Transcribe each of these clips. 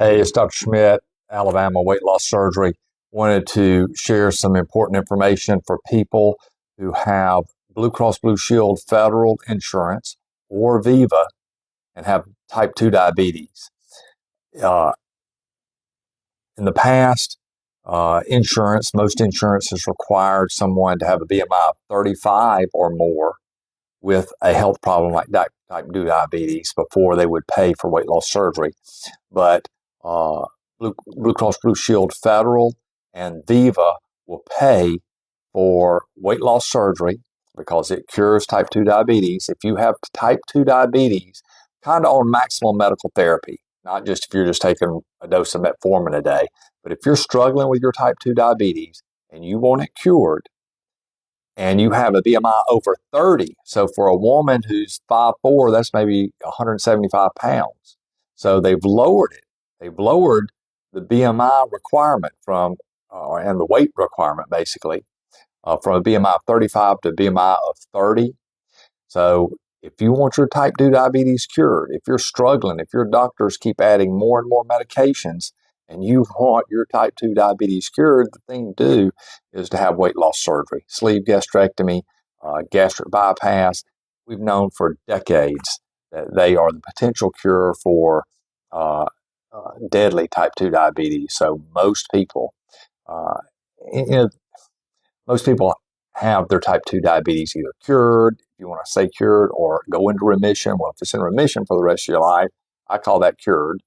Hey, it's Dr. Schmitt, Alabama Weight Loss Surgery. Wanted to share some important information for people who have Blue Cross Blue Shield federal insurance or VIVA and have type 2 diabetes. Uh, in the past, most insurance has required someone to have a BMI of 35 or more with a health problem like type 2 diabetes before they would pay for weight loss surgery. But Blue Cross Blue Shield Federal and VIVA will pay for weight loss surgery because it cures type 2 diabetes. If you have type 2 diabetes, kind of on maximal medical therapy, not just if you're just taking a dose of metformin a day, but if you're struggling with your type 2 diabetes and you want it cured, and you have a BMI over 30. So for a woman who's 5'4", that's maybe 175 pounds. So they've lowered it. They've lowered the BMI requirement and the weight requirement basically, from a BMI of 35 to a BMI of 30. So if you want your type 2 diabetes cured, if you're struggling, if your doctors keep adding more and more medications, and you want your type 2 diabetes cured, the thing to do is to have weight loss surgery, sleeve gastrectomy, gastric bypass. We've known for decades that they are the potential cure for deadly type 2 diabetes. So most people, uh, you know, most people have their type 2 diabetes either cured, if you want to say cured, or go into remission. Well, if it's in remission for the rest of your life, I call that cured,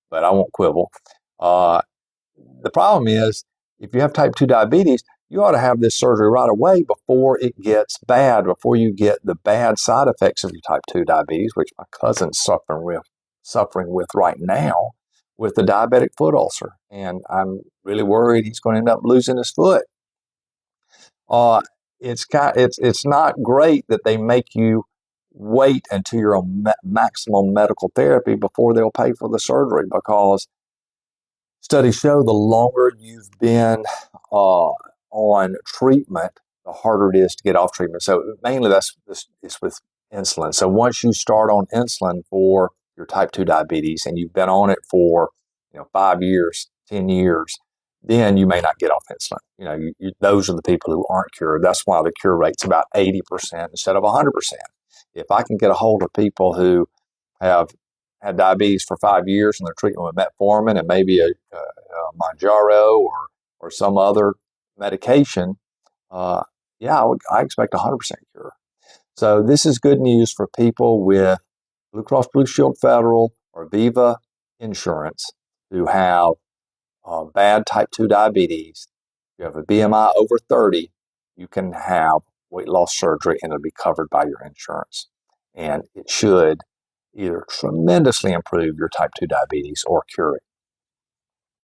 but I won't quibble. The problem is, if you have type 2 diabetes, you ought to have this surgery right away before it gets bad, before you get the bad side effects of your type 2 diabetes, which my cousin's suffering with right now with the diabetic foot ulcer. And I'm really worried he's going to end up losing his foot. It's not great that they make you wait until you're on maximum medical therapy before they'll pay for the surgery, because studies show the longer you've been on treatment, the harder it is to get off treatment. So mainly it's with insulin. So once you start on insulin for your type 2 diabetes and you've been on it for 5 years, 10 years, then you may not get off insulin. Those are the people who aren't cured. That's why the cure rate's about 80% instead of 100%. If I can get a hold of people who have had diabetes for 5 years and they're treating with metformin and maybe a Mounjaro or some other medication, I expect 100% cure. So this is good news for people with Blue Cross Blue Shield Federal or VIVA insurance who have bad type 2 diabetes. If you have a BMI over 30, you can have weight loss surgery and it'll be covered by your insurance. And it should either tremendously improve your type 2 diabetes or cure it.